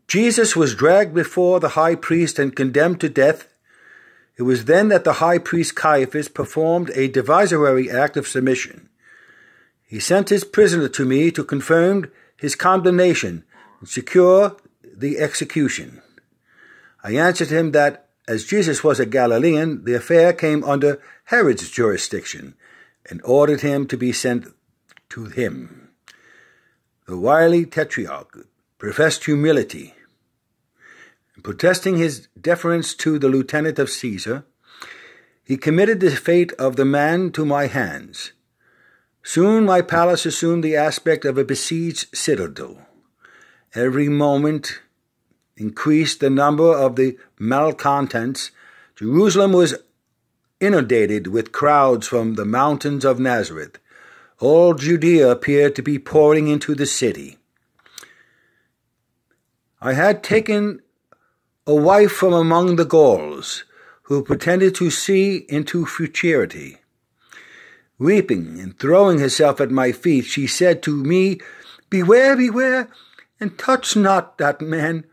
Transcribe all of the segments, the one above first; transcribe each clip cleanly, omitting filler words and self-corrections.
Jesus was dragged before the high priest and condemned to death, it was then that the high priest Caiaphas performed a divisory act of submission. He sent his prisoner to me to confirm his condemnation and secure the execution. I answered him that, as Jesus was a Galilean, the affair came under Herod's jurisdiction, and ordered him to be sent to him. The wily tetrarch professed humility. In protesting his deference to the lieutenant of Caesar, he committed the fate of the man to my hands. Soon my palace assumed the aspect of a besieged citadel. Every moment increased the number of the malcontents. Jerusalem was inundated with crowds from the mountains of Nazareth. All Judea appeared to be pouring into the city. I had taken a wife from among the Gauls, who pretended to see into futurity. Weeping and throwing herself at my feet, she said to me, "Beware, beware, and touch not that man,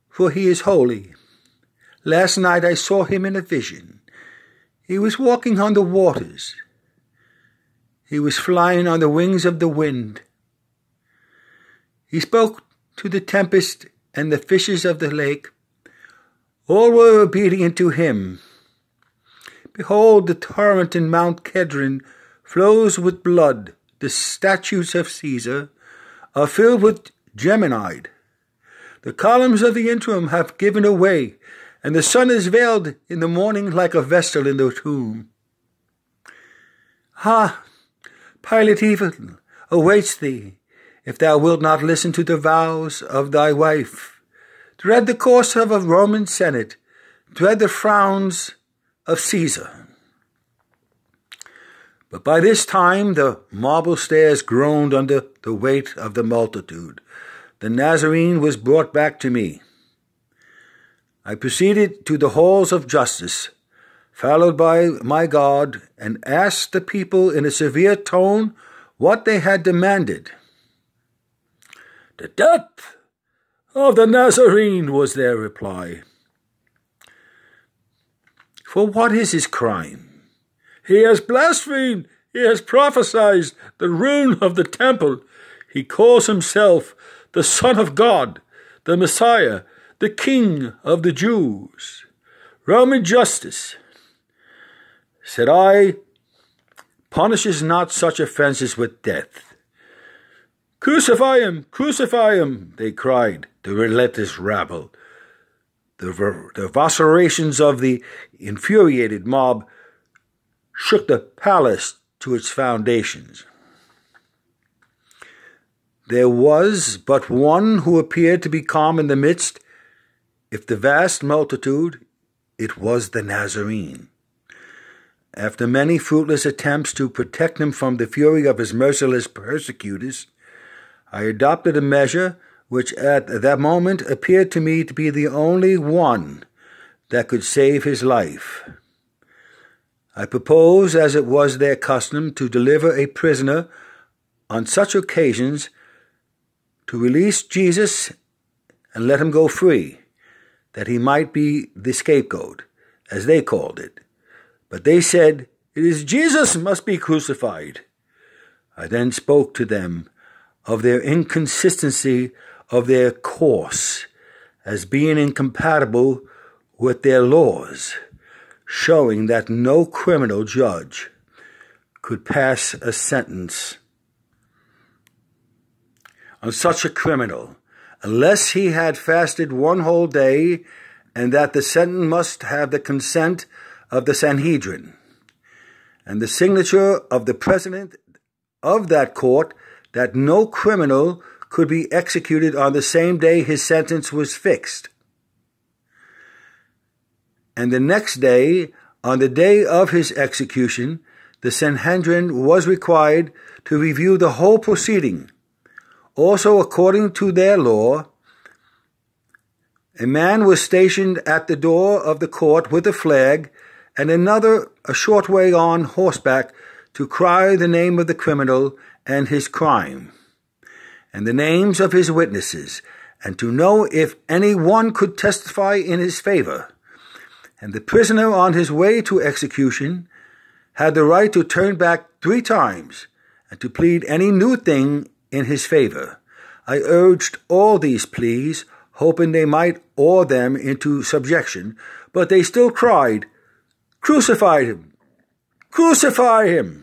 for he is holy. Last night I saw him in a vision. He was walking on the waters. He was flying on the wings of the wind. He spoke to the tempest and the fishes of the lake. All were obedient to him. Behold, the torrent in Mount Kedron flows with blood. The statues of Caesar are filled with geminide. The columns of the interim have given away, and the sun is veiled in the morning like a vestal in the tomb. Ah, Pilate even awaits thee, if thou wilt not listen to the vows of thy wife. Dread the course of a Roman Senate. Dread the frowns of Caesar." But by this time the marble stairs groaned under the weight of the multitude. The Nazarene was brought back to me. I proceeded to the halls of justice, followed by my guard, and asked the people in a severe tone what they had demanded. "The death of the Nazarene," was their reply. "For what is his crime?" "He has blasphemed. He has prophesied the ruin of the temple. He calls himself the Son of God, the Messiah, the King of the Jews." Roman justice, said I, punishes not such offenses with death. "Crucify him! Crucify him!" they cried, the relentless rabble. The vociferations of the infuriated mob shook the palace to its foundations. There was but one who appeared to be calm in the midst. If the vast multitude, it was the Nazarene. After many fruitless attempts to protect him from the fury of his merciless persecutors, I adopted a measure which at that moment appeared to me to be the only one that could save his life. I proposed, as it was their custom, to deliver a prisoner on such occasions, to release Jesus and let him go free, that he might be the scapegoat, as they called it. But they said, "It is Jesus must be crucified." I then spoke to them of their inconsistency of their course as being incompatible with their laws, showing that no criminal judge could pass a sentence on such a criminal unless he had fasted one whole day, and that the sentence must have the consent of the Sanhedrin and the signature of the president of that court, that no criminal could be executed on the same day his sentence was fixed. And the next day, on the day of his execution, the Sanhedrin was required to review the whole proceeding. Also, according to their law, a man was stationed at the door of the court with a flag, and another a short way on horseback, to cry the name of the criminal and his crime, and the names of his witnesses, and to know if any one could testify in his favor. And the prisoner on his way to execution had the right to turn back 3 times and to plead any new thing in his favor. I urged all these pleas, hoping they might awe them into subjection, but they still cried, "Crucify him! Crucify him!"